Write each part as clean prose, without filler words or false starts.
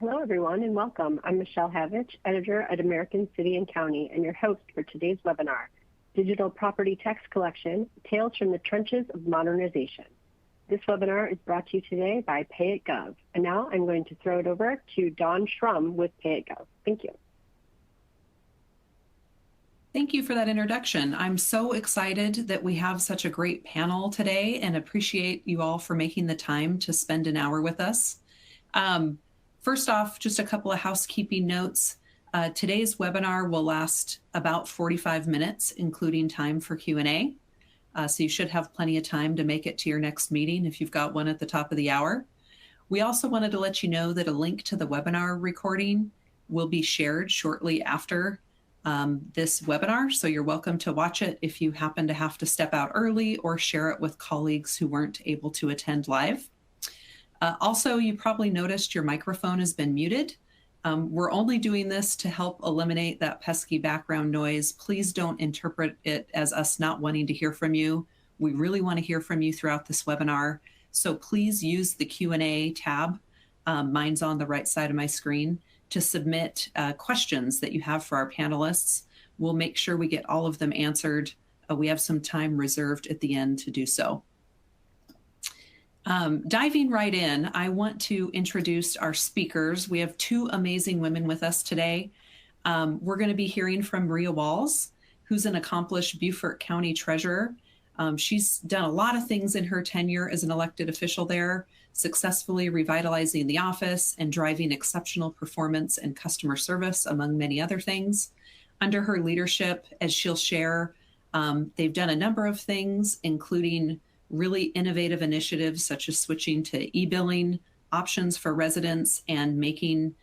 Hello, everyone, and welcome. I'm Michelle Havich, editor at American City and County, and your host for today's webinar, Digital Property Tax Collection, Tales from the Trenches of Modernization. This webinar is brought to you today by PayIt Gov. And now I'm going to throw it over to Dawn Schrum with PayIt Gov. Thank you. Thank you for that introduction. I'm so excited that we have such a great panel today and appreciate you all for making the time to spend an hour with us. First off, just a couple of housekeeping notes. Today's webinar will last about 45 minutes, including time for Q&A. So you should have plenty of time to make it to your next meeting if you've got one at the top of the hour. We also wanted to let you know that a link to the webinar recording will be shared shortly after this webinar. So you're welcome to watch it if you happen to have to step out early or share it with colleagues who weren't able to attend live. Also, you probably noticed your microphone has been muted. We're only doing this to help eliminate that pesky background noise. Please don't interpret it as us not wanting to hear from you. We really want to hear from you throughout this webinar. So please use the Q&A tab, mine's on the right side of my screen, to submit questions that you have for our panelists. We'll make sure we get all of them answered. We have some time reserved at the end to do so. Diving right in, I want to introduce our speakers. We have two amazing women with us today. We're going to be hearing from Maria Walls, who's an accomplished Beaufort County treasurer. She's done a lot of things in her tenure as an elected official there, successfully revitalizing the office and driving exceptional performance and customer service, among many other things. Under her leadership, as she'll share, they've done a number of things, including really innovative initiatives such as switching to e-billing options for residents and making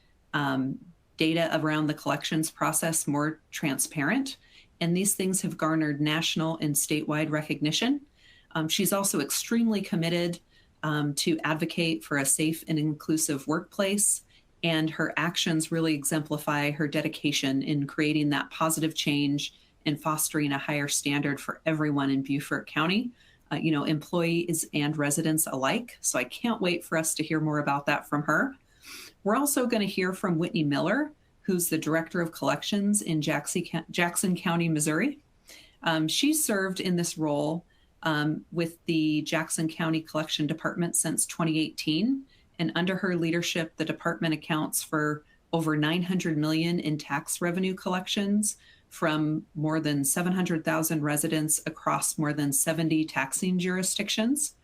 data around the collections process more transparent. And these things have garnered national and statewide recognition. She's also extremely committed to advocate for a safe and inclusive workplace, and her actions really exemplify her dedication in creating that positive change and fostering a higher standard for everyone in Beaufort County. Employees and residents alike. So I can't wait for us to hear more about that from her. We're also going to hear from Whitney Miller, who's the Director of Collections in Jackson County, Missouri. She served in this role with the Jackson County Collection Department since 2018. And under her leadership, the department accounts for over $900 million in tax revenue collections from more than 700,000 residents across more than 70 taxing jurisdictions.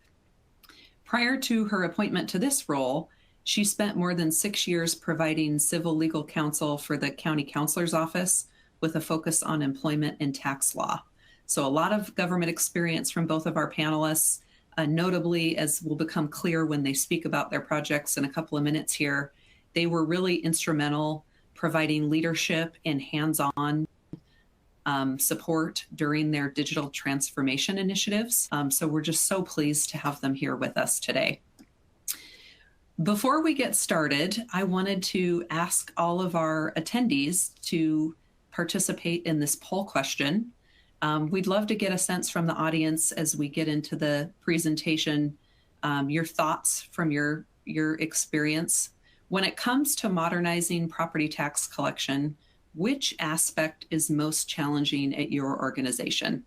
Prior to her appointment to this role, she spent more than 6 years providing civil legal counsel for the county counselor's office with a focus on employment and tax law. So a lot of government experience from both of our panelists, notably, as will become clear when they speak about their projects in a couple of minutes here, they were really instrumental providing leadership and hands-on support during their digital transformation initiatives. So we're just so pleased to have them here with us today. Before we get started, I wanted to ask all of our attendees to participate in this poll question. We'd love to get a sense from the audience as we get into the presentation, your thoughts from your experience. When it comes to modernizing property tax collection, which aspect is most challenging at your organization?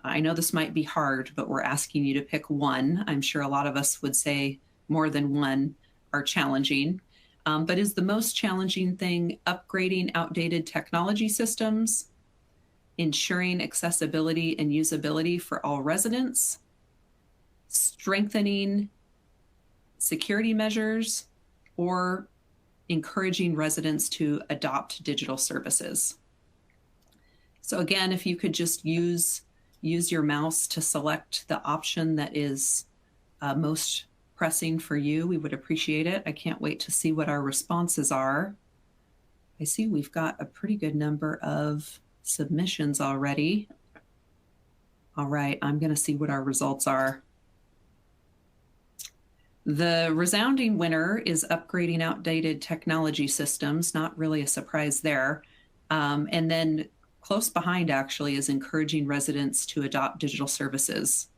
I know this might be hard, but we're asking you to pick one. I'm sure a lot of us would say more than one are challenging. But is the most challenging thing upgrading outdated technology systems, ensuring accessibility and usability for all residents, strengthening security measures, or encouraging residents to adopt digital services? So again, if you could just use your mouse to select the option that is most pressing for you, we would appreciate it. I can't wait to see what our responses are. I see we've got a pretty good number of submissions already. All right, I'm going to see what our results are. The resounding winner is upgrading outdated technology systems, not really a surprise there. And then close behind actually is encouraging residents to adopt digital services.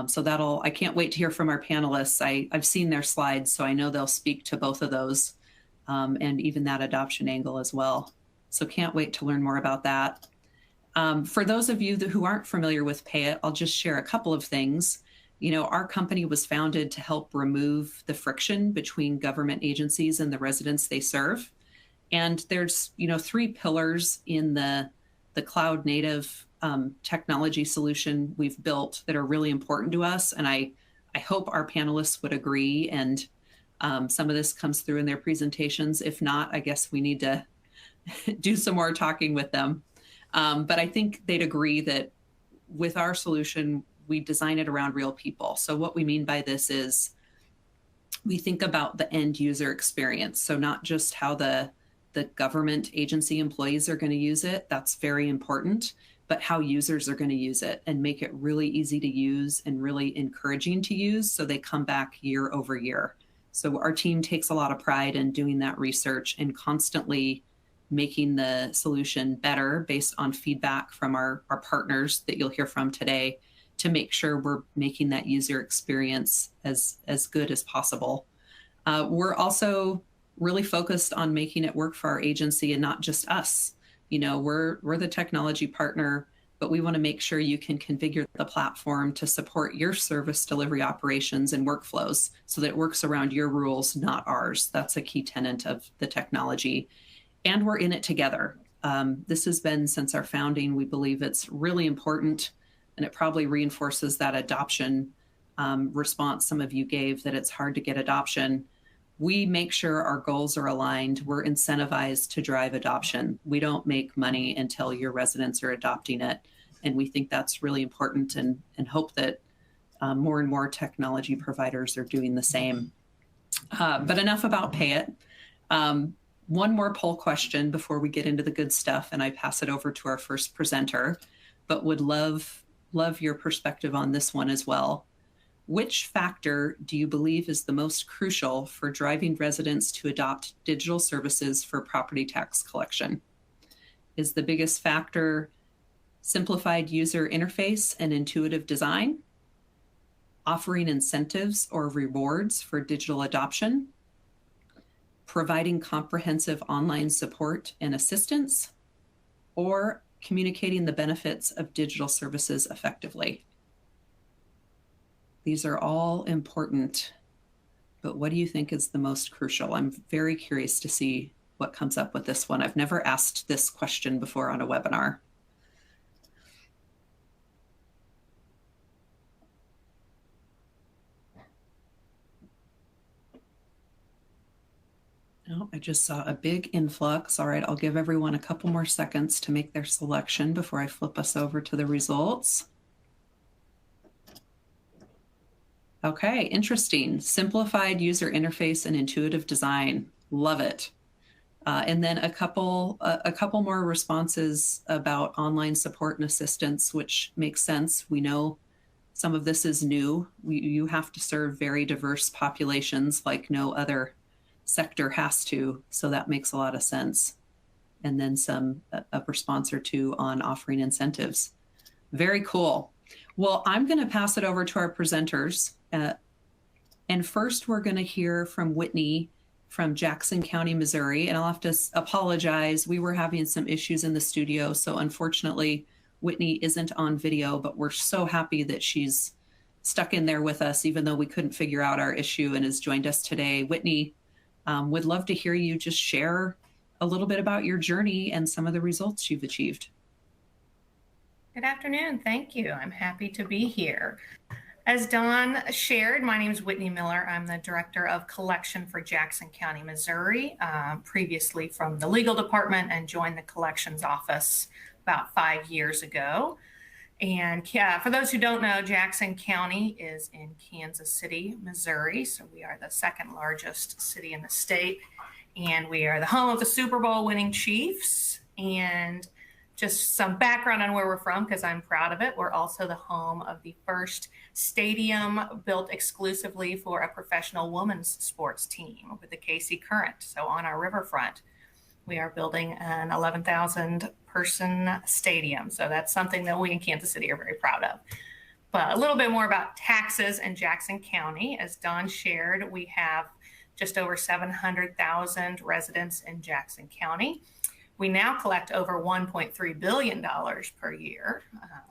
So I can't wait to hear from our panelists. I've seen their slides, so I know they'll speak to both of those and even that adoption angle as well. So can't wait to learn more about that. For those of you who aren't familiar with PayIt, I'll just share a couple of things. You know, our company was founded to help remove the friction between government agencies and the residents they serve. And there's, you know, three pillars in the cloud native technology solution we've built that are really important to us. And I hope our panelists would agree. And some of this comes through in their presentations. If not, I guess we need to do some more talking with them. But I think they'd agree that with our solution, we design it around real people. So what we mean by this is we think about the end user experience. So not just how the government agency employees are going to use it. That's very important, but how users are going to use it and make it really easy to use and really encouraging to use so they come back year over year. So our team takes a lot of pride in doing that research and constantly making the solution better based on feedback from our partners that you'll hear from today to make sure we're making that user experience as good as possible. We're also really focused on making it work for our agency and not just us. You know, we're the technology partner, but we want to make sure you can configure the platform to support your service delivery operations and workflows so that it works around your rules, not ours. That's a key tenet of the technology. And we're in it together. This has been since our founding. We believe it's really important, and it probably reinforces that adoption response some of you gave, that it's hard to get adoption. We make sure our goals are aligned. We're incentivized to drive adoption. We don't make money until your residents are adopting it. And we think that's really important and hope that more and more technology providers are doing the same. But enough about PayIt. One more poll question before we get into the good stuff, and I pass it over to our first presenter, but would love your perspective on this one as well. Which factor do you believe is the most crucial for driving residents to adopt digital services for property tax collection? Is the biggest factor simplified user interface and intuitive design, offering incentives or rewards for digital adoption, providing comprehensive online support and assistance, or communicating the benefits of digital services effectively? These are all important, but what do you think is the most crucial? I'm very curious to see what comes up with this one. I've never asked this question before on a webinar. Oh, I just saw a big influx. All right, I'll give everyone a couple more seconds to make their selection before I flip us over to the results. Okay, interesting. Simplified user interface and intuitive design. Love it. And then a couple more responses about online support and assistance, which makes sense. We know some of this is new. You have to serve very diverse populations like no other sector has to, so that makes a lot of sense. And then a response or two on offering incentives. Very cool. Well, I'm going to pass it over to our presenters. And first, we're going to hear from Whitney from Jackson County, Missouri. And I'll have to apologize. We were having some issues in the studio. So unfortunately, Whitney isn't on video, but we're so happy that she's stuck in there with us, even though we couldn't figure out our issue, and has joined us today. Whitney, would love to hear you just share a little bit about your journey and some of the results you've achieved. Good afternoon. Thank you. I'm happy to be here. As Dawn shared, my name is Whitney Miller. I'm the Director of Collection for Jackson County, Missouri, previously from the legal department, and joined the collections office about 5 years ago. And for those who don't know, Jackson County is in Kansas City, Missouri. So we are the second largest city in the state. And we are the home of the Super Bowl winning Chiefs. And just some background on where we're from, because I'm proud of it. We're also the home of the first stadium built exclusively for a professional women's sports team with the KC Current. So on our riverfront, we are building an 11,000 person stadium. So that's something that we in Kansas City are very proud of. But a little bit more about taxes in Jackson County. As Dawn shared, we have just over 700,000 residents in Jackson County. We now collect over $1.3 billion per year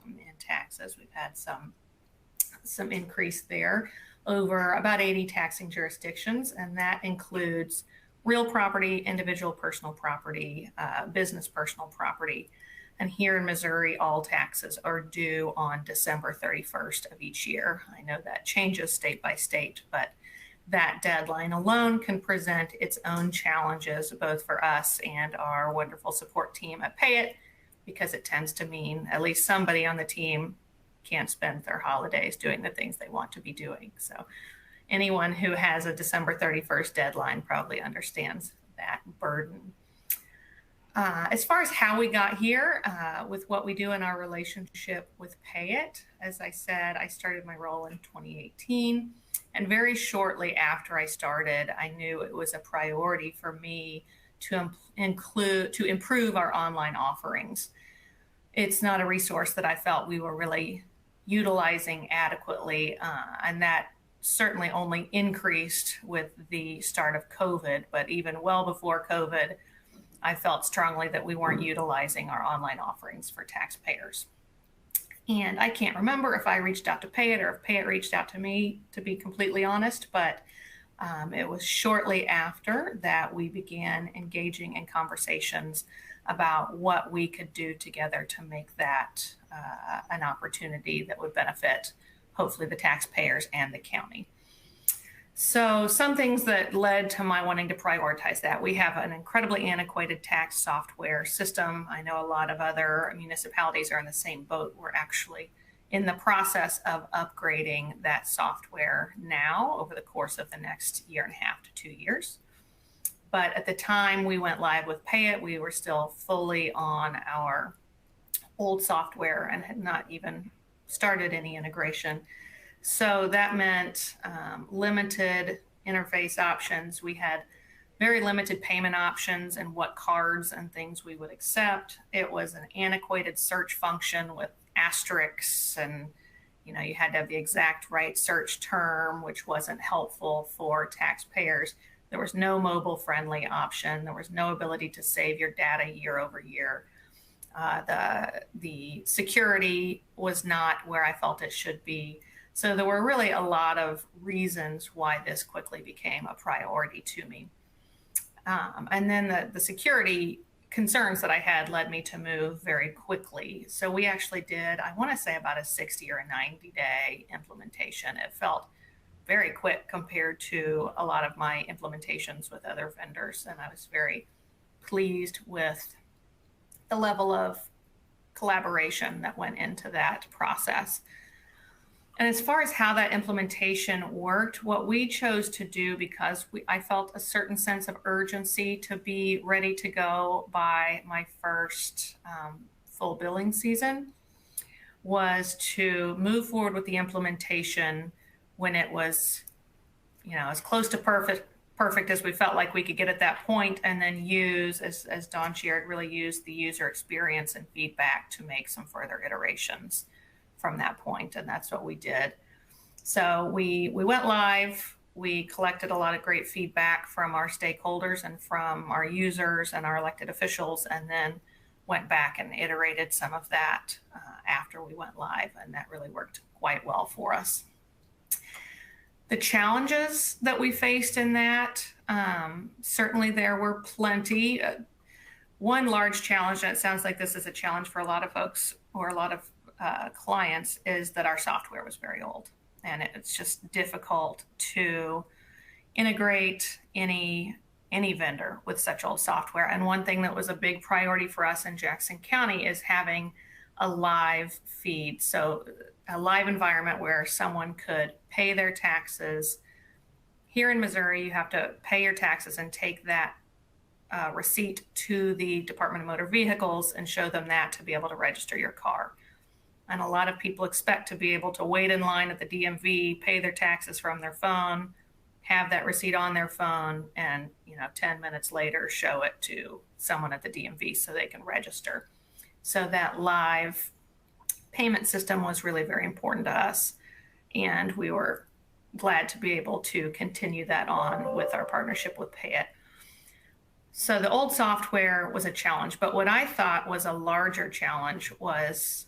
in taxes. We've had some increase there over about 80 taxing jurisdictions, and that includes real property, individual personal property, business personal property. And here in Missouri, all taxes are due on December 31st of each year. I know that changes state by state, but that deadline alone can present its own challenges, both for us and our wonderful support team at PayIt, because it tends to mean at least somebody on the team can't spend their holidays doing the things they want to be doing. So anyone who has a December 31st deadline probably understands that burden. As far as how we got here with what we do in our relationship with PayIt, as I said, I started my role in 2018. And very shortly after I started, I knew it was a priority for me to improve our online offerings. It's not a resource that I felt we were really utilizing adequately, and that certainly only increased with the start of COVID. But even well before COVID, I felt strongly that we weren't utilizing our online offerings for taxpayers. And I can't remember if I reached out to PayIt or if PayIt reached out to me, to be completely honest, but it was shortly after that we began engaging in conversations about what we could do together to make that an opportunity that would benefit, hopefully, the taxpayers and the county. So some things that led to my wanting to prioritize that. We have an incredibly antiquated tax software system. I know a lot of other municipalities are in the same boat. We're actually in the process of upgrading that software now over the course of the next 1.5 to 2 years. But at the time we went live with PayIt, we were still fully on our old software and had not even started any integration. So that meant limited interface options. We had very limited payment options and what cards and things we would accept. It was an antiquated search function with asterisks, and you had to have the exact right search term, which wasn't helpful for taxpayers. There was no mobile friendly option. There was no ability to save your data year over year. The security was not where I felt it should be. So there were really a lot of reasons why this quickly became a priority to me. And then the security concerns that I had led me to move very quickly. So we actually did, I want to say, about a 60 or a 90-day implementation. It felt very quick compared to a lot of my implementations with other vendors. And I was very pleased with the level of collaboration that went into that process. And as far as how that implementation worked, what we chose to do, because I felt a certain sense of urgency to be ready to go by my first full billing season, was to move forward with the implementation when it was, as close to perfect as we felt like we could get at that point, and then use, as Dawn shared, really use the user experience and feedback to make some further iterations from that point. And that's what we did. So we went live. We collected a lot of great feedback from our stakeholders and from our users and our elected officials, and then went back and iterated some of that after we went live. And that really worked quite well for us. The challenges that we faced in that, certainly there were plenty. One large challenge, and it sounds like this is a challenge for a lot of folks or a lot of clients, is that our software was very old, and it's just difficult to integrate any vendor with such old software. And one thing that was a big priority for us in Jackson County is having a live feed. So a live environment where someone could pay their taxes. Here in Missouri, you have to pay your taxes and take that receipt to the Department of Motor Vehicles and show them that to be able to register your car. And a lot of people expect to be able to wait in line at the DMV, pay their taxes from their phone, have that receipt on their phone, and 10 minutes later show it to someone at the DMV so they can register. So that live payment system was really very important to us. And we were glad to be able to continue that on with our partnership with PayIt. So the old software was a challenge, but what I thought was a larger challenge was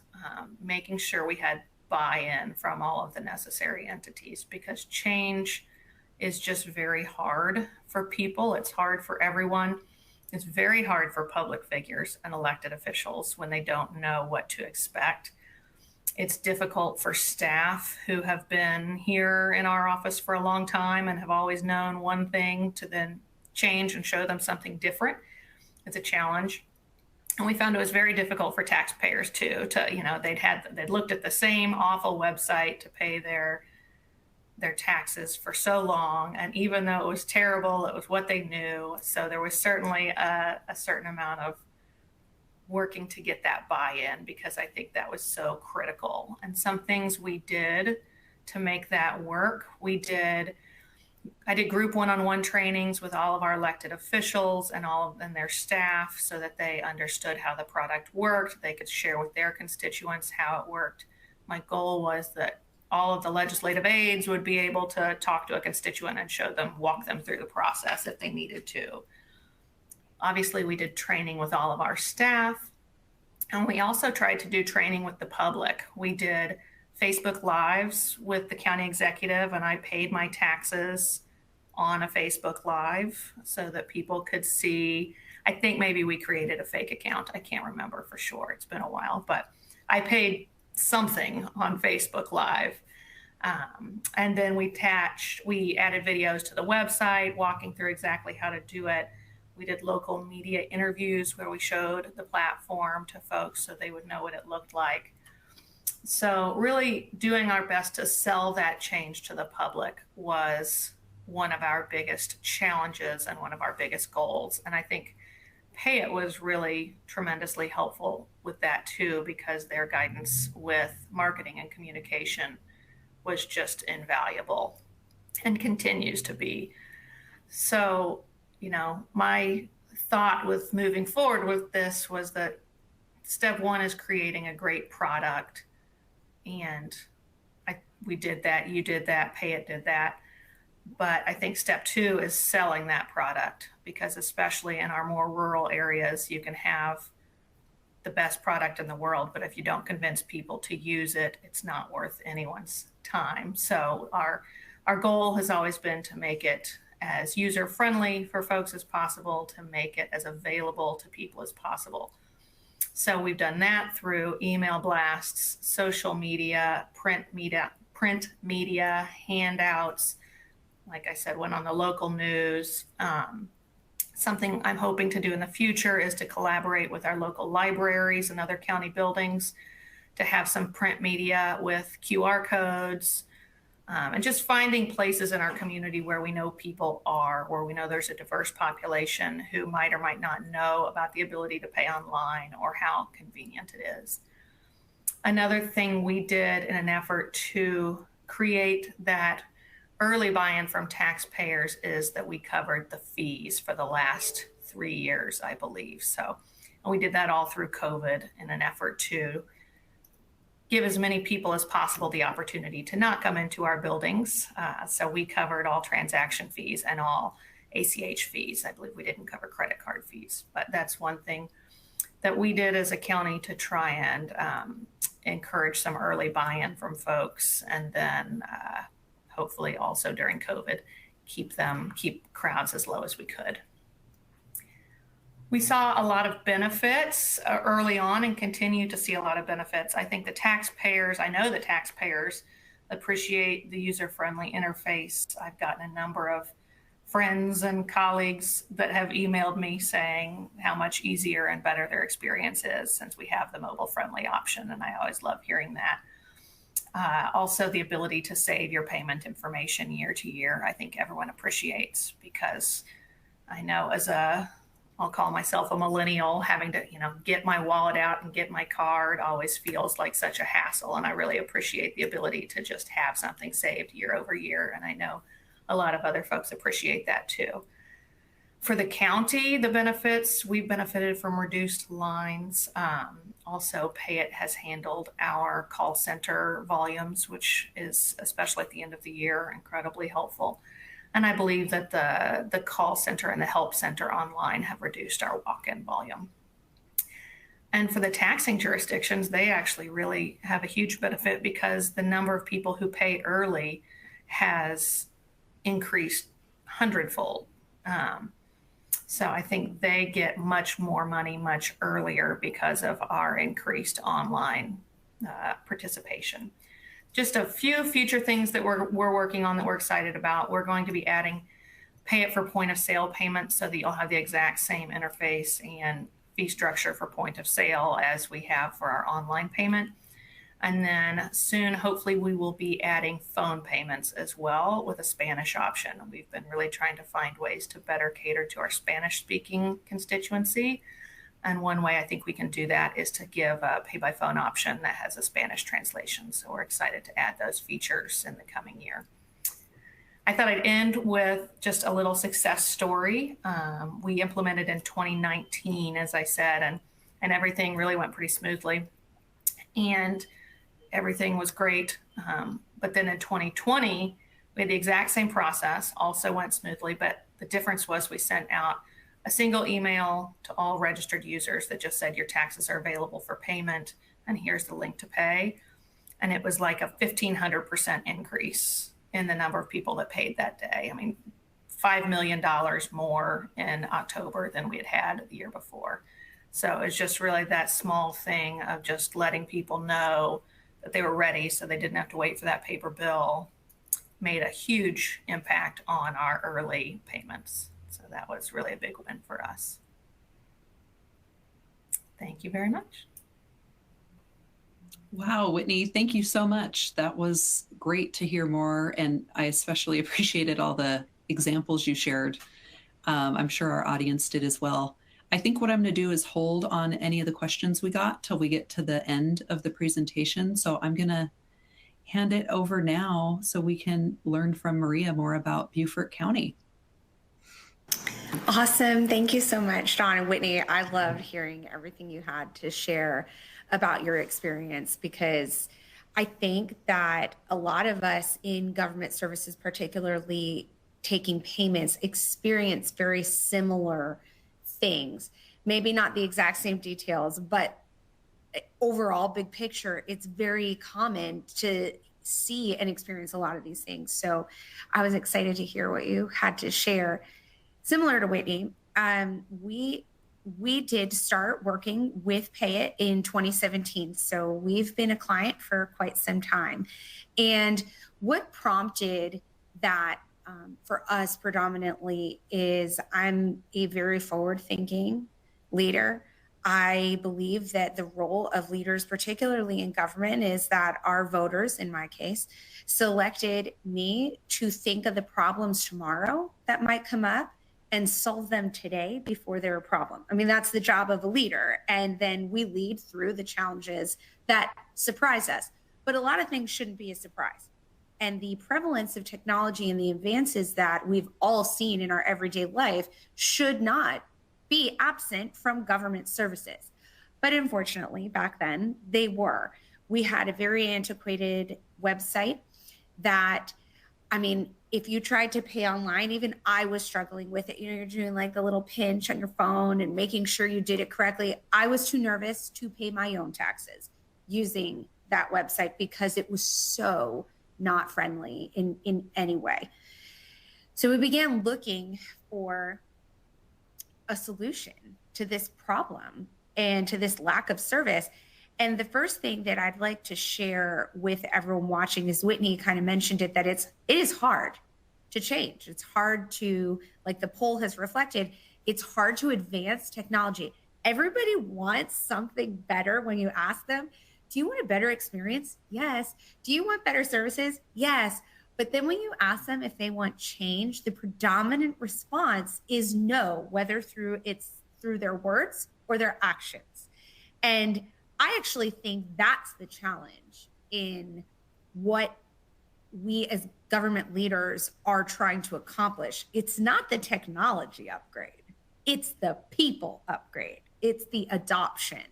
making sure we had buy-in from all of the necessary entities, because change is just very hard for people. It's hard for everyone. It's very hard for public figures and elected officials when they don't know what to expect. It's difficult for staff who have been here in our office for a long time and have always known one thing to then change and show them something different. It's a challenge. And we found it was very difficult for taxpayers too, they'd looked at the same awful website to pay their taxes for so long. And even though it was terrible, it was what they knew. So there was certainly a certain amount of working to get that buy-in, because I think that was so critical. And some things we did to make that work. I did group one-on-one trainings with all of our elected officials and their staff, so that they understood how the product worked. They could share with their constituents how it worked. My goal was that all of the legislative aides would be able to talk to a constituent and walk them through the process if they needed to. Obviously, we did training with all of our staff, and we also tried to do training with the public. We did Facebook Lives with the county executive, and I paid my taxes on a Facebook Live so that people could see. I think maybe we created a fake account. I can't remember for sure. It's been a while, but I paid something on Facebook Live. And then we added videos to the website walking through exactly how to do it. We did local media interviews where we showed the platform to folks so they would know what it looked like. So really doing our best to sell that change to the public was one of our biggest challenges and one of our biggest goals. And I think PayIt was really tremendously helpful with that too, because their guidance with marketing and communication was just invaluable and continues to be. So, my thought with moving forward with this was that step one is creating a great product. And we did that, you did that, PayIt did that. But I think step two is selling that product, because especially in our more rural areas, you can have the best product in the world, but if you don't convince people to use it, it's not worth anyone's time. So our goal has always been to make it as user-friendly for folks as possible, to make it as available to people as possible. So we've done that through email blasts, social media, print media, handouts. Like I said, went on the local news. Something I'm hoping to do in the future is to collaborate with our local libraries and other county buildings to have some print media with QR codes, and just finding places in our community where we know people are, where we know there's a diverse population who might or might not know about the ability to pay online or how convenient it is. Another thing we did in an effort to create that early buy-in from taxpayers is that we covered the fees for the last 3 years, I believe. So, and we did that all through COVID in an effort to give as many people as possible the opportunity to not come into our buildings. So we covered all transaction fees and all ACH fees. I believe we didn't cover credit card fees, but that's one thing that we did as a county to try and encourage some early buy-in from folks, and then hopefully also during COVID, keep crowds as low as we could. We saw a lot of benefits early on and continue to see a lot of benefits. I think I know the taxpayers appreciate the user-friendly interface. I've gotten a number of friends and colleagues that have emailed me saying how much easier and better their experience is since we have the mobile-friendly option, and I always love hearing that. Also, the ability to save your payment information year to year, I think everyone appreciates, because I know I'll call myself a millennial, having to, get my wallet out and get my card always feels like such a hassle. And I really appreciate the ability to just have something saved year over year. And I know a lot of other folks appreciate that too. For the county, the benefits, we've benefited from reduced lines. Also, PayIt has handled our call center volumes, which is, especially at the end of the year, incredibly helpful. And I believe that the call center and the help center online have reduced our walk-in volume. And for the taxing jurisdictions, they actually really have a huge benefit because the number of people who pay early has increased hundredfold. So I think they get much more money much earlier because of our increased online participation. Just a few future things that we're working on that we're excited about. We're going to be adding PayIt for point of sale payments so that you'll have the exact same interface and fee structure for point of sale as we have for our online payment. And then soon, hopefully, we will be adding phone payments as well with a Spanish option. We've been really trying to find ways to better cater to our Spanish-speaking constituency. And one way I think we can do that is to give a pay-by-phone option that has a Spanish translation. So we're excited to add those features in the coming year. I thought I'd end with just a little success story. We implemented in 2019, as I said, and everything really went pretty smoothly. And everything was great. But then in 2020, we had the exact same process, also went smoothly, but the difference was we sent out a single email to all registered users that just said your taxes are available for payment and here's the link to pay. And it was like a 1,500% increase in the number of people that paid that day. I mean, $5 million more in October than we had had the year before. So it's just really that small thing of just letting people know that they were ready so they didn't have to wait for that paper bill made a huge impact on our early payments. So that was really a big win for us. Thank you very much. Wow, Whitney, thank you so much. That was great to hear more. And I especially appreciated all the examples you shared. I'm sure our audience did as well. I think what I'm going to do is hold on any of the questions we got till we get to the end of the presentation. So I'm going to hand it over now so we can learn from Maria more about Beaufort County. Awesome. Thank you so much, Dawn and Whitney. I loved hearing everything you had to share about your experience, because I think that a lot of us in government services, particularly taking payments, experience very similar things. Maybe not the exact same details, but overall, big picture, it's very common to see and experience a lot of these things. So I was excited to hear what you had to share. Similar to Whitney, we did start working with PayIt in 2017. So we've been a client for quite some time. And what prompted that for us predominantly is I'm a very forward-thinking leader. I believe that the role of leaders, particularly in government, is that our voters, in my case, selected me to think of the problems tomorrow that might come up and solve them today before they're a problem. I mean, that's the job of a leader. And then we lead through the challenges that surprise us. But a lot of things shouldn't be a surprise. And the prevalence of technology and the advances that we've all seen in our everyday life should not be absent from government services. But unfortunately, back then, they were. We had a very antiquated website that, I mean, if you tried to pay online, even I was struggling with it. You know, you're doing like the little pinch on your phone and making sure you did it correctly. I was too nervous to pay my own taxes using that website because it was so not friendly in any way. So we began looking for a solution to this problem and to this lack of service. And the first thing that I'd like to share with everyone watching is Whitney kind of mentioned it, that it is hard to change. It's hard to, like the poll has reflected, it's hard to advance technology. Everybody wants something better when you ask them, do you want a better experience? Yes. Do you want better services? Yes. But then when you ask them if they want change, the predominant response is no, whether through their words or their actions. And I actually think that's the challenge in what we as government leaders are trying to accomplish. It's not the technology upgrade, it's the people upgrade. It's the adoption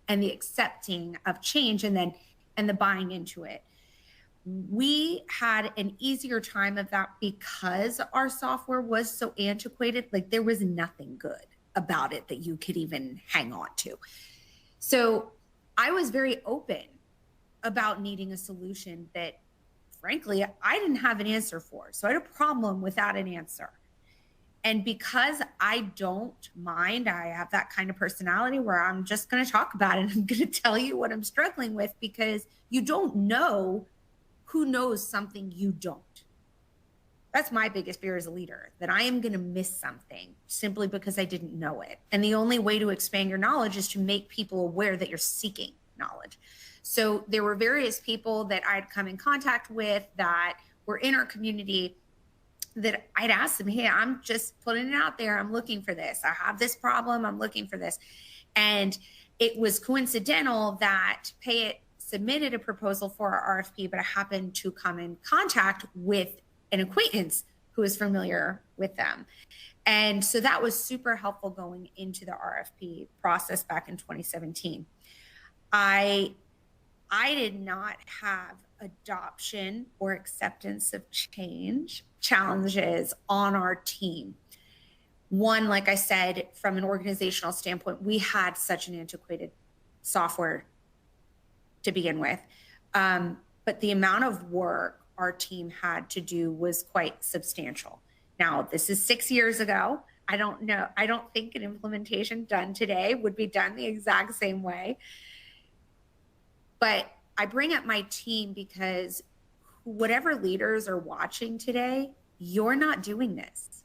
and the accepting of change and the buying into it. We had an easier time of that because our software was so antiquated. Like, there was nothing good about it that you could even hang on to. So I was very open about needing a solution that, frankly, I didn't have an answer for. So I had a problem without an answer. And because I don't mind, I have that kind of personality where I'm just going to talk about it. I'm going to tell you what I'm struggling with, because you don't know who knows something you don't. That's my biggest fear as a leader, that I am going to miss something simply because I didn't know it. And the only way to expand your knowledge is to make people aware that you're seeking knowledge. So there were various people that I'd come in contact with that were in our community that I'd ask them, hey, I'm just putting it out there. I'm looking for this. I have this problem. I'm looking for this. And it was coincidental that PayIt submitted a proposal for our RFP, but I happened to come in contact with an acquaintance who is familiar with them. And so that was super helpful going into the RFP process back in 2017. I did not have adoption or acceptance of change challenges on our team. One, like I said, from an organizational standpoint, we had such an antiquated software to begin with. But the amount of work our team had to do was quite substantial. Now, this is 6 years ago. I don't know. I don't think an implementation done today would be done the exact same way. But I bring up my team because whatever leaders are watching today, you're not doing this.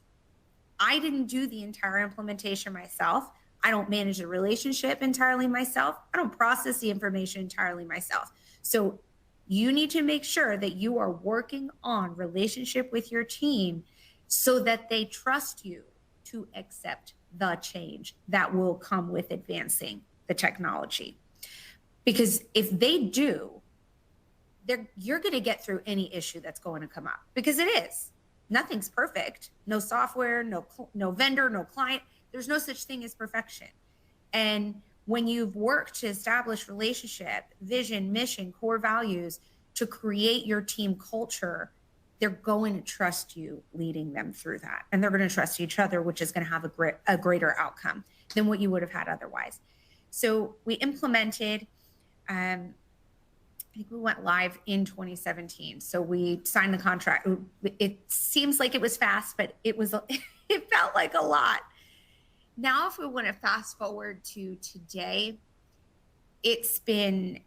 I didn't do the entire implementation myself. I don't manage the relationship entirely myself. I don't process the information entirely myself. So you need to make sure that you are working on relationship with your team so that they trust you to accept the change that will come with advancing the technology. Because if they do, you're going to get through any issue that's going to come up, because it is. Nothing's perfect. No software, no vendor, no client. There's no such thing as perfection. And when you've worked to establish relationship, vision, mission, core values to create your team culture, they're going to trust you leading them through that. And they're going to trust each other, which is going to have a greater outcome than what you would have had otherwise. So we implemented, I think we went live in 2017. So we signed the contract. It seems like it was fast, but it felt like a lot. Now, if we want to fast forward to today, it's been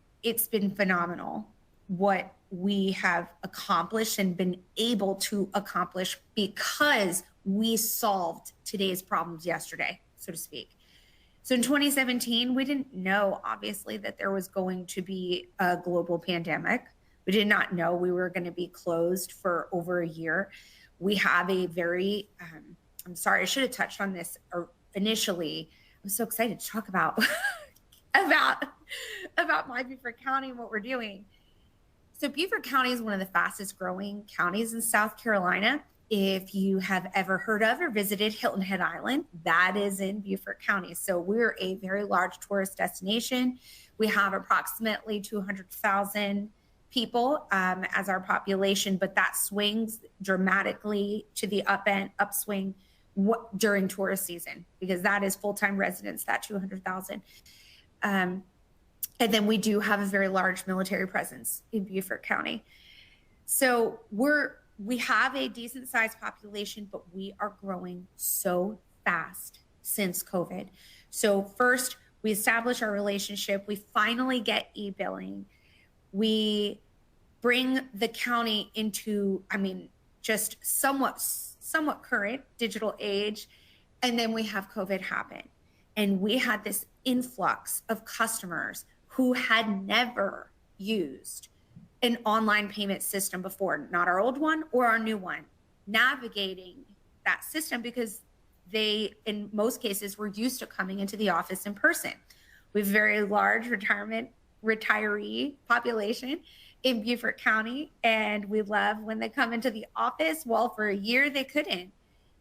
phenomenal what we have accomplished and been able to accomplish because we solved today's problems yesterday, so to speak. So in 2017, we didn't know, obviously, that there was going to be a global pandemic. We did not know we were going to be closed for over a year. We have a very, I'm sorry, I should have touched on this initially. I'm so excited to talk about about my Beaufort County and what we're doing. So Beaufort County is one of the fastest growing counties in South Carolina. If you have ever heard of or visited Hilton Head Island, that is in Beaufort County. So we're a very large tourist destination. We have approximately 200,000 people as our population, but that swings dramatically to the upswing during tourist season, because that is full-time residents, that 200,000. And then we do have a very large military presence in Beaufort County. So we have a decent sized population, but we are growing so fast since COVID. So first, we establish our relationship. We finally get e-billing. We bring the county into, just somewhat current digital age. And then we have COVID happen. And we had this influx of customers who had never used an online payment system before, not our old one or our new one, navigating that system because they, in most cases, were used to coming into the office in person. We have a very large retiree population, in Beaufort County, and we love when they come into the office. Well, for a year they couldn't.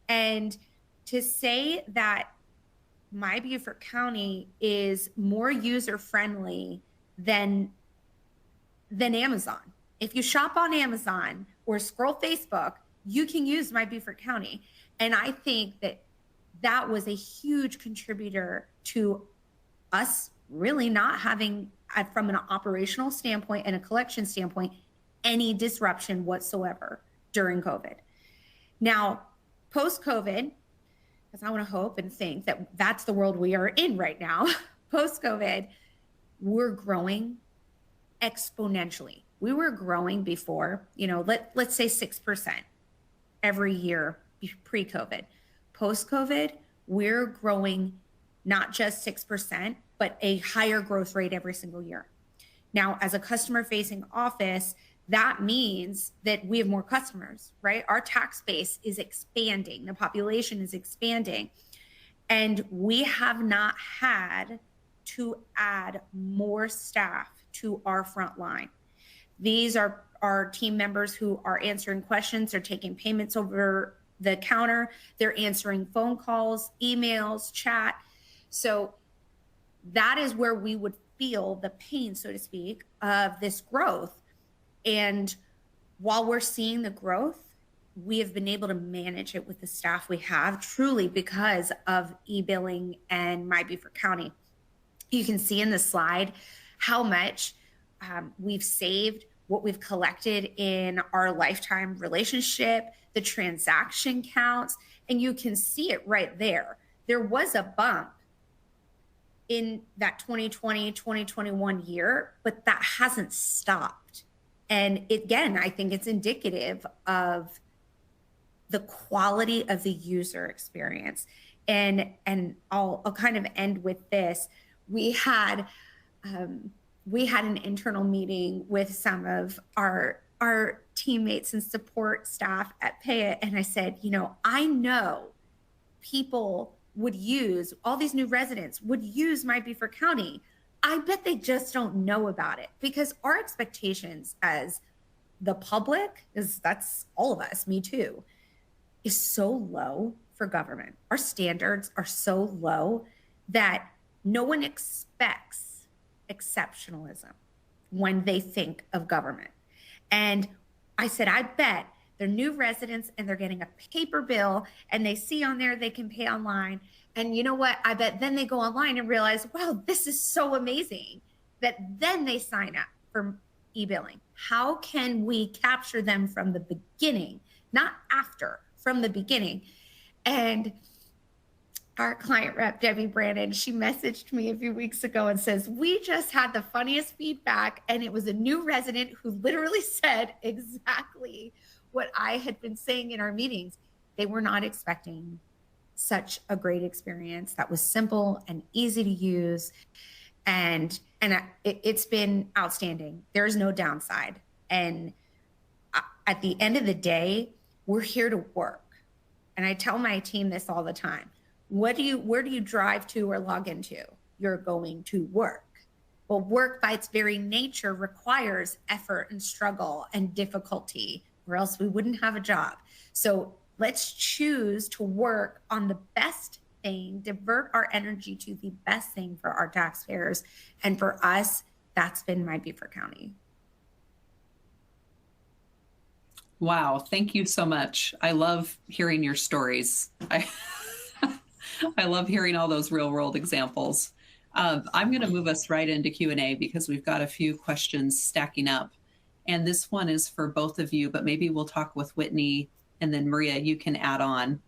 And to say that my Beaufort County is more user friendly than Amazon. If you shop on Amazon or scroll Facebook, you can use my Beaufort County. And I think that was a huge contributor to us really not having, from an operational standpoint and a collection standpoint, any disruption whatsoever during COVID. Now, post-COVID, because I want to hope and think that that's the world we are in right now, post-COVID, we're growing exponentially. We were growing before, let's say 6% every year pre-COVID. Post-COVID, we're growing not just 6%, but a higher growth rate every single year. Now, as a customer-facing office, that means that we have more customers, right? Our tax base is expanding. The population is expanding. And we have not had to add more staff to our front line. These are our team members who are answering questions. They're taking payments over the counter. They're answering phone calls, emails, chat. So that is where we would feel the pain, so to speak, of this growth. And while we're seeing the growth, we have been able to manage it with the staff we have, truly because of e-billing and My Beaufort County. You can see in the slide how much we've saved, what we've collected in our lifetime relationship, the transaction counts, and you can see it right there. There was a bump in that 2020, 2021 year, but that hasn't stopped. And again, I think it's indicative of the quality of the user experience. And I'll kind of end with this. We had an internal meeting with some of our teammates and support staff at PayIt, and I said, I know people would use, all these new residents would use My Beaufort County. I bet they just don't know about it, because our expectations as the public, that's all of us, me too, is so low for government. Our standards are so low that no one expects exceptionalism when they think of government. And I said, I bet they're new residents and they're getting a paper bill and they see on there they can pay online. And you know what? I bet then they go online and realize, wow, this is so amazing, that then they sign up for e-billing. How can we capture them from the beginning, not after, from the beginning? And our client rep, Debbie Brandon, she messaged me a few weeks ago and says, we just had the funniest feedback, and it was a new resident who literally said exactly what I had been saying in our meetings. They were not expecting such a great experience that was simple and easy to use. And it's been outstanding. There's no downside. And at the end of the day, we're here to work. And I tell my team this all the time. Where do you drive to or log into? You're going to work. Well, work by its very nature requires effort and struggle and difficulty, or else we wouldn't have a job. So let's choose to work on the best thing, divert our energy to the best thing for our taxpayers. And for us, that's been My Beaufort County. Wow. Thank you so much. I love hearing your stories. I love hearing all those real world examples. I'm going to move us right into Q&A because we've got a few questions stacking up. And this one is for both of you, but maybe we'll talk with Whitney, and then Maria, you can add on.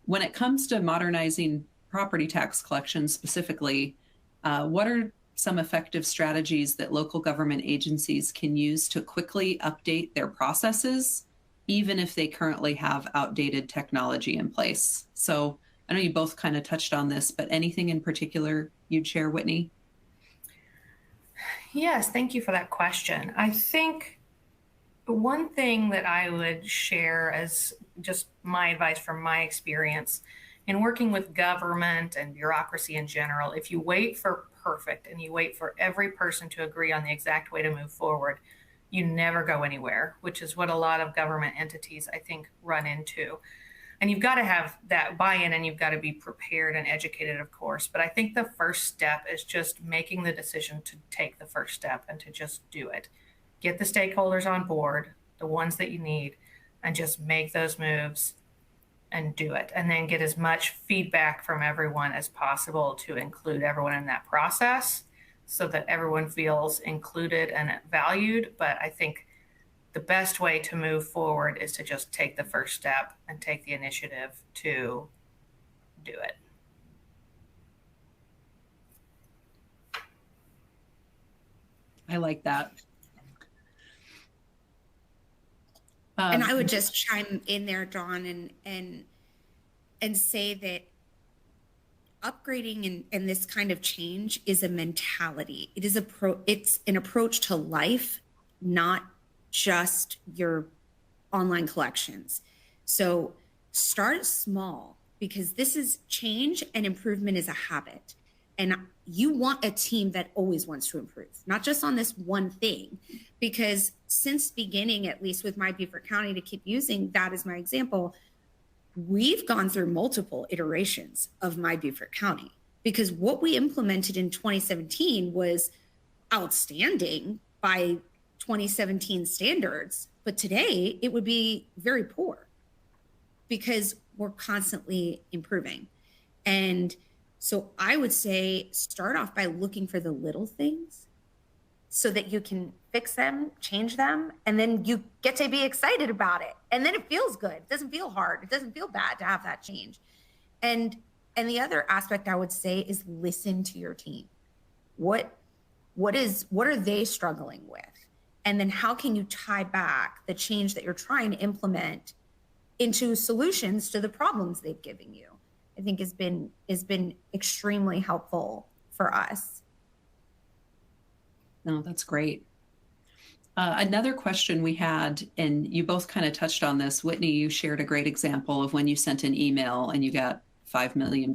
When it comes to modernizing property tax collection specifically, what are some effective strategies that local government agencies can use to quickly update their processes, even if they currently have outdated technology in place? So I know you both kind of touched on this, but anything in particular you'd share, Whitney? Yes, thank you for that question. I think one thing that I would share as just my advice from my experience in working with government and bureaucracy in general, if you wait for perfect and you wait for every person to agree on the exact way to move forward, you never go anywhere, which is what a lot of government entities, I think, run into. And you've got to have that buy-in, and you've got to be prepared and educated, of course. But I think the first step is just making the decision to take the first step and to just do it. Get the stakeholders on board, the ones that you need, and just make those moves and do it. And then get as much feedback from everyone as possible to include everyone in that process so that everyone feels included and valued. But I think the best way to move forward is to just take the first step and take the initiative to do it. I like that. And I would just chime in there, Dawn, and say that upgrading and this kind of change is a mentality. It's an approach to life, not just your online collections. So start small, because this is change, and improvement is a habit. And you want a team that always wants to improve, not just on this one thing. Because since beginning, at least with my Beaufort County, to keep using that as my example, we've gone through multiple iterations of my Beaufort County, because what we implemented in 2017 was outstanding by 2017 standards, but today it would be very poor because we're constantly improving. And so I would say start off by looking for the little things so that you can fix them, change them, and then you get to be excited about it. And then it feels good. It doesn't feel hard. It doesn't feel bad to have that change. And the other aspect I would say is listen to your team. What are they struggling with? And then how can you tie back the change that you're trying to implement into solutions to the problems they've given you? I think has been extremely helpful for us. No, that's great. Another question we had, and you both kind of touched on this. Whitney, you shared a great example of when you sent an email and you got $5 million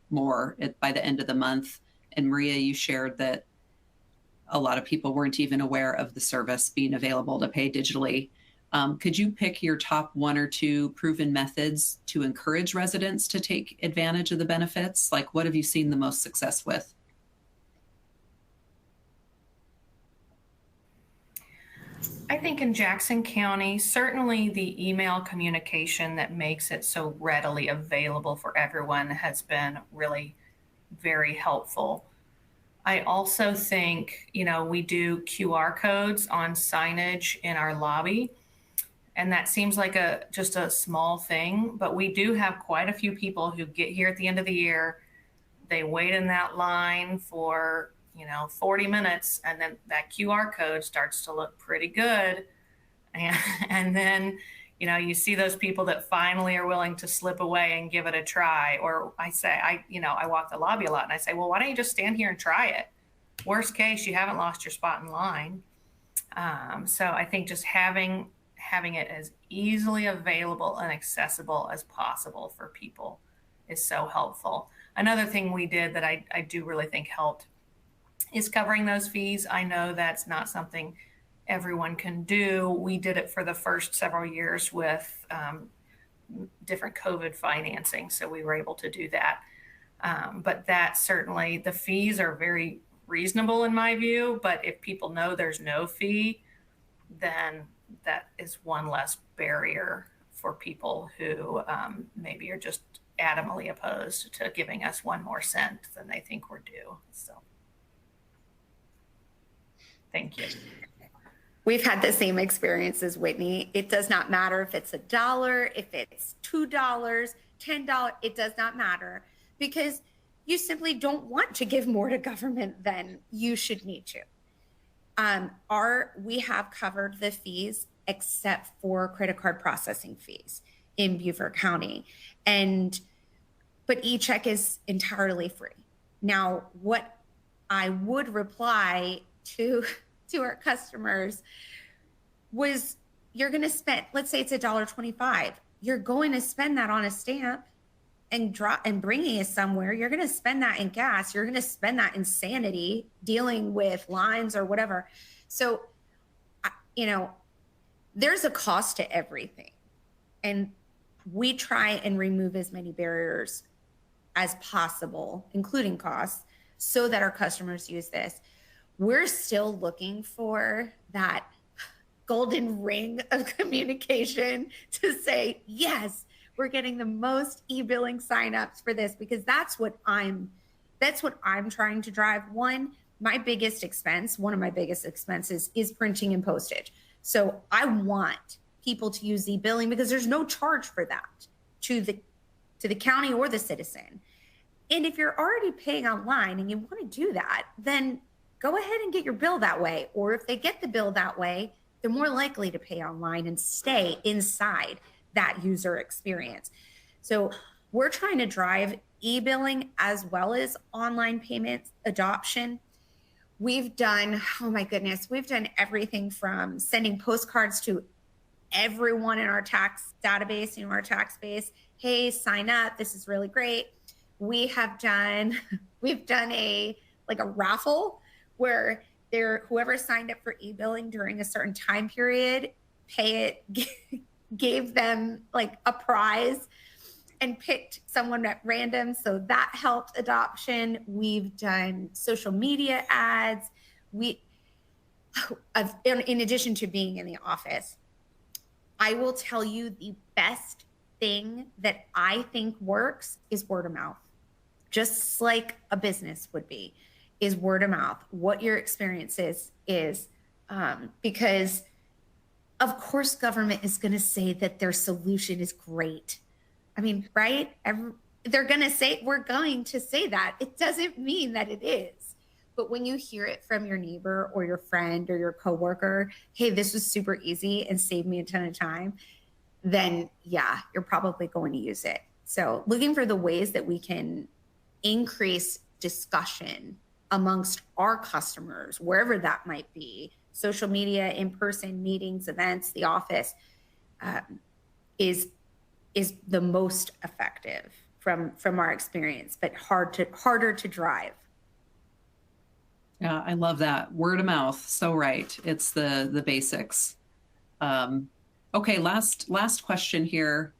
more by the end of the month. And Maria, you shared that a lot of people weren't even aware of the service being available to pay digitally. Could you pick your top one or two proven methods to encourage residents to take advantage of the benefits? Like, what have you seen the most success with? I think in Jackson County, certainly the email communication that makes it so readily available for everyone has been really very helpful. I also think, we do QR codes on signage in our lobby, and that seems like just a small thing, but we do have quite a few people who get here at the end of the year. They wait in that line for 40 minutes, and then that QR code starts to look pretty good. And then, you see those people that finally are willing to slip away and give it a try. Or I say, I walk the lobby a lot, and I say, well, why don't you just stand here and try it? Worst case, you haven't lost your spot in line. So I think just having it as easily available and accessible as possible for people is so helpful. Another thing we did that I do really think helped is covering those fees. I know that's not something everyone can do. We did it for the first several years with different COVID financing, so we were able to do that. But that certainly, the fees are very reasonable in my view, but if people know there's no fee, then that is one less barrier for people who maybe are just adamantly opposed to giving us one more cent than they think we're due. So thank you. We've had the same experience as Whitney. It does not matter if it's $1, if it's $2, $10, it does not matter, because you simply don't want to give more to government than you should need to. We have covered the fees except for credit card processing fees in Beaufort County. But e-check is entirely free. Now, what I would reply to our customers was, you're going to spend, let's say it's $1.25. You're going to spend that on a stamp. and bringing us somewhere, you're going to spend that in gas. You're going to spend that in sanity dealing with lines or whatever. So, you know, there's a cost to everything. And we try and remove as many barriers as possible, including costs, so that our customers use this. We're still looking for that golden ring of communication to say, yes, we're getting the most e-billing signups for this, because that's what I'm trying to drive. One of my biggest expenses is printing and postage. So I want people to use e-billing because there's no charge for that to the county or the citizen. And if you're already paying online and you want to do that, then go ahead and get your bill that way. Or if they get the bill that way, they're more likely to pay online and stay inside that user experience. So we're trying to drive e-billing as well as online payments adoption. We've done, oh my goodness, we've done everything from sending postcards to everyone in our tax database, our tax base. Hey, sign up. This is really great. We've done a raffle where whoever signed up for e-billing during a certain time period, PayIt gave them a prize and picked someone at random. So that helped adoption. We've done social media ads. In addition to being in the office, I will tell you the best thing that I think works is word of mouth. Just like a business would be, is word of mouth, what your experience is because of course government is going to say that their solution is great. I mean, right? We're going to say that. It doesn't mean that it is. But when you hear it from your neighbor or your friend or your coworker, hey, this was super easy and saved me a ton of time, then yeah, you're probably going to use it. So looking for the ways that we can increase discussion amongst our customers, wherever that might be, social media, in-person meetings, events, the office, is the most effective from our experience, but harder to drive. Yeah, I love that. Word of mouth. So right. It's the basics. Okay, last question here.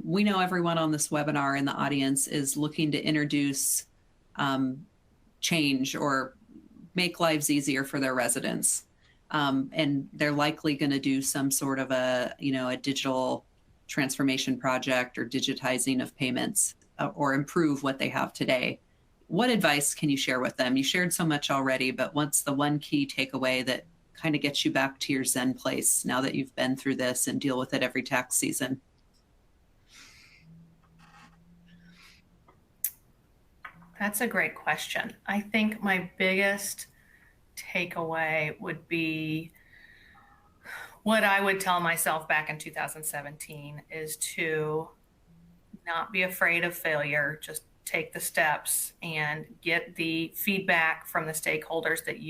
We know everyone on this webinar in the audience is looking to introduce change or make lives easier for their residents. And they're likely going to do some sort of a digital transformation project or digitizing of payments or improve what they have today. What advice can you share with them? You shared so much already, but what's the one key takeaway that kind of gets you back to your Zen place now that you've been through this and deal with it every tax season? That's a great question. I think my biggest takeaway would be what I would tell myself back in 2017 is to not be afraid of failure, just take the steps and get the feedback from the stakeholders that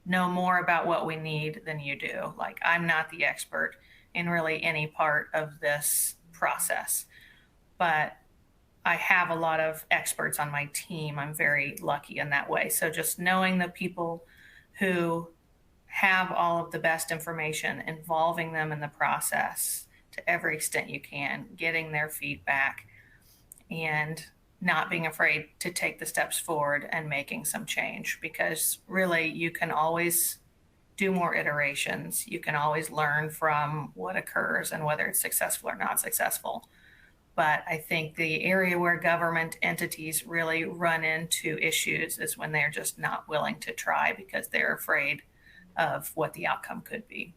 know more about what we need than you do. Like, I'm not the expert in really any part of this process, but I have a lot of experts on my team. I'm very lucky in that way. So just knowing the people who have all of the best information, involving them in the process to every extent you can, getting their feedback, and not being afraid to take the steps forward and making some change, because really you can always do more iterations. You can always learn from what occurs and whether it's successful or not successful. But I think the area where government entities really run into issues is when they're just not willing to try because they're afraid of what the outcome could be.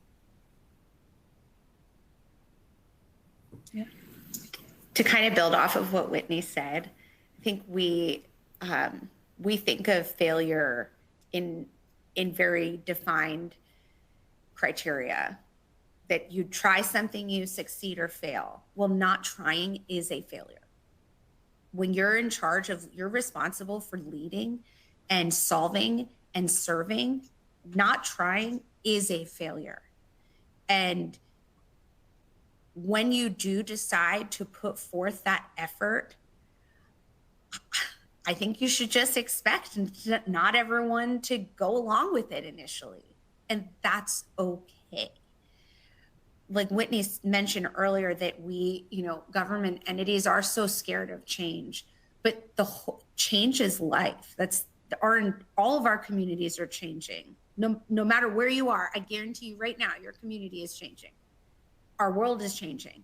Yeah. To kind of build off of what Whitney said, I think we think of failure in very defined criteria. That you try something, you succeed or fail. Well, not trying is a failure. When you're in charge you're responsible for leading and solving and serving, not trying is a failure. And when you do decide to put forth that effort, I think you should just expect not everyone to go along with it initially. And that's okay. Like Whitney mentioned earlier, that we, government entities are so scared of change, but the whole change is life. All of our communities are changing. No matter where you are, I guarantee you right now, your community is changing. Our world is changing.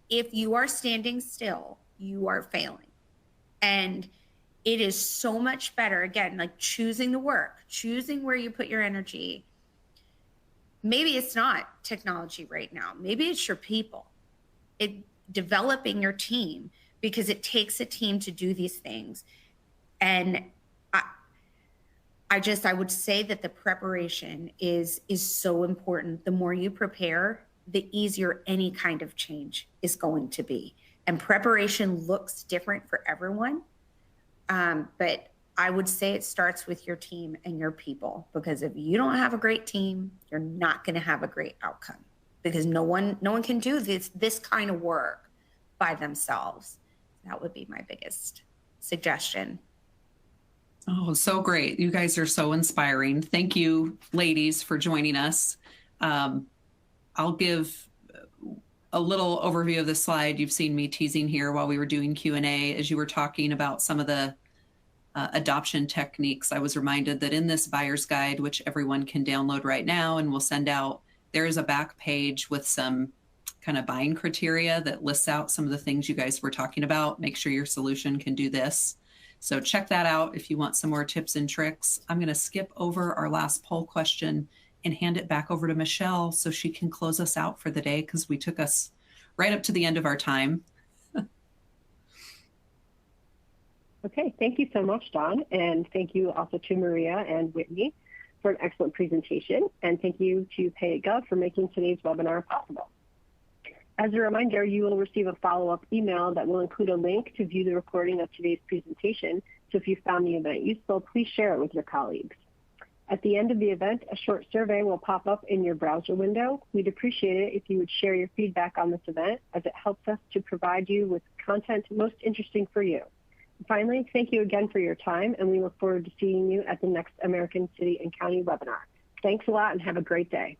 If you are standing still, you are failing. And it is so much better, again, like choosing the work, choosing where you put your energy. Maybe it's not technology right now. Maybe it's your people. Developing your team, because it takes a team to do these things. And I would say that the preparation is so important. The more you prepare, the easier any kind of change is going to be. And preparation looks different for everyone. But I would say it starts with your team and your people, because if you don't have a great team, you're not going to have a great outcome, because no one can do this kind of work by themselves. That would be my biggest suggestion. Oh, so great. You guys are so inspiring. Thank you, ladies, for joining us. I'll give a little overview of the slide. You've seen me teasing here while we were doing Q&A. As you were talking about some of the adoption techniques, I was reminded that in this buyer's guide, which everyone can download right now and we'll send out, there is a back page with some kind of buying criteria that lists out some of the things you guys were talking about. Make sure your solution can do this. So check that out if you want some more tips and tricks. I'm going to skip over our last poll question and hand it back over to Michelle so she can close us out for the day, because we took us right up to the end of our time. Okay, thank you so much, Dawn. And thank you also to Maria and Whitney for an excellent presentation. And thank you to PayIt for making today's webinar possible. As a reminder, you will receive a follow-up email that will include a link to view the recording of today's presentation. So if you found the event useful, please share it with your colleagues. At the end of the event, a short survey will pop up in your browser window. We'd appreciate it if you would share your feedback on this event, as it helps us to provide you with content most interesting for you. Finally, thank you again for your time, and we look forward to seeing you at the next American City and County webinar. Thanks a lot and have a great day.